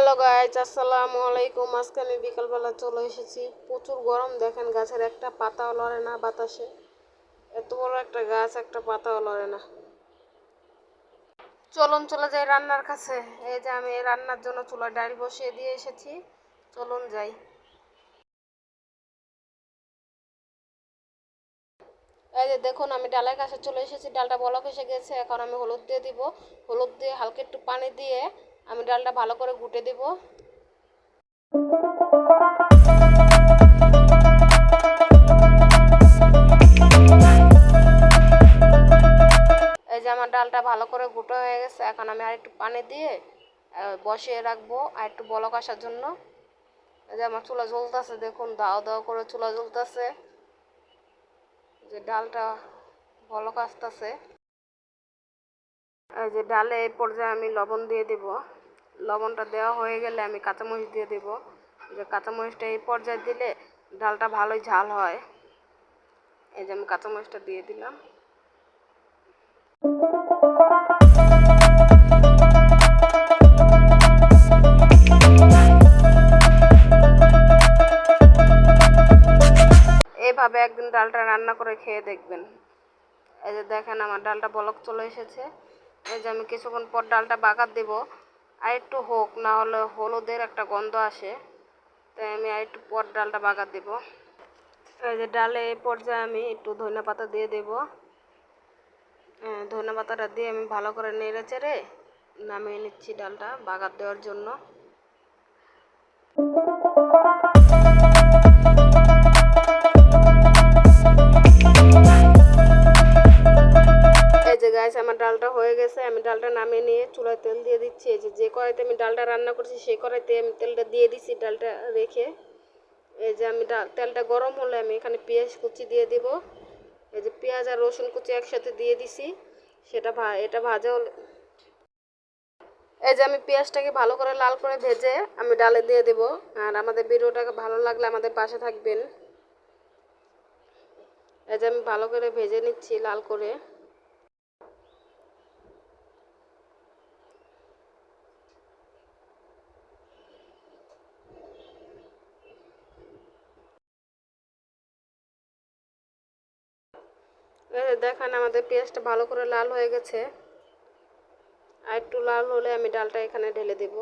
Hello guys, আসসালামু আলাইকুম। আজকে আমি বিকালবেলা চলে এসেছি। প্রচুর গরম, দেখেন গাছের একটা পাতাও লড়ে না বাতাসে। এত বড় একটা গাছ, একটা পাতাও লড়ে না। চলুন চলে যাই রান্নার কাছে। এই যে আমি রান্নার জন্য চুলায় ডাল বসিয়ে দিয়ে এসেছি। চলুন যাই। এই যে দেখুন, আমি ডালের কাছে চলে এসেছি। ডালটা বলক এসে গেছে। এখন আমি হলুদ দিয়ে দিব। হলুদ দিয়ে হালকা একটু পানি দিয়ে আমি ডালটা ভালো করে ঘুটে দিব। এই যে আমার ডালটা ভালো করে গুঁটো হয়ে গেছে। এখন আমি আর একটু পানি দিয়ে বসিয়ে রাখবো আর একটু বলক আসার জন্য। এই যে আমার চুলা জ্বলতেছে, দেখুন দাও দাও করে চুলা জ্বলতেছে। যে ডালটা বলক আসতেছে। এই যে ডালে এই পর্যায়ে আমি লবণ দিয়ে দেব। লবণটা দেওয়া হয়ে গেলে আমি কাঁচামরিচ দিয়ে দেব। যে কাঁচামরিচটা এই পর্যায়ে দিলে ডালটা ভালোই ঝাল হয়। এই যে আমি কাঁচামরিচটা দিয়ে দিলাম। এভাবে একদিন ডালটা রান্না করে খেয়ে দেখবেন। এই যে দেখেন আমার ডালটা বলক চলে এসেছে। এই যে আমি কিছুক্ষণ পর ডালটা বাগার দেব। আর একটু হোক, না হলে হলুদের একটা গন্ধ আসে, তাই আমি আর একটু পর ডালটা বাগার দেব। এই যে ডালে এই পর্যায়ে আমি একটু ধনিয়া পাতা দিয়ে দেব। ধনিয়া পাতাটা দিয়ে আমি ভালো করে নেড়ে চেড়ে নামিয়ে নিচ্ছি ডালটা বাগার দেওয়ার জন্য। এই যে গাইস, আমার ডালটা হয়ে গেছে। আমি ডালটা নামিয়ে নিয়ে চুলায় তেল দিয়ে দিচ্ছি। এই যে কড়াইতে আমি ডালটা রান্না করছি সেই কড়াইতে আমি তেলটা দিয়ে দিচ্ছি ডালটা রেখে। এই যে আমি তেলটা গরম হলে আমি এখানে পেঁয়াজ কুচি দিয়ে দিব। এই যে পেঁয়াজ আর রসুন কুচি একসাথে দিয়ে দিছি। এটা ভাজা হলে এই যে আমি পেঁয়াজটাকে ভালো করে লাল করে ভেজে আমি ডালে দিয়ে দেব। আর আমাদের ভিডিওটাকে ভালো লাগলে আমাদের পাশে থাকবেন। এই যে আমি ভালো করে ভেজে নিচ্ছি লাল করে। দেখেন আমাদের পেঁয়াজটা ভালো করে লাল হয়ে গেছে। আর একটু লাল হলে আমি ডালটা এখানে ঢেলে দেব।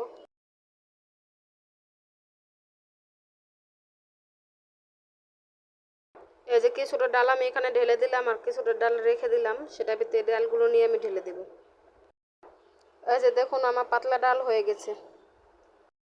এই যে কিছুটা ডাল আমি এখানে ঢেলে দিলাম আর কিছুটা ডাল রেখে দিলাম, সেটা ভিতরে ডালগুলো নিয়ে আমি ঢেলে দেব। এই যে দেখুন আমার পাতলা ডাল হয়ে গেছে।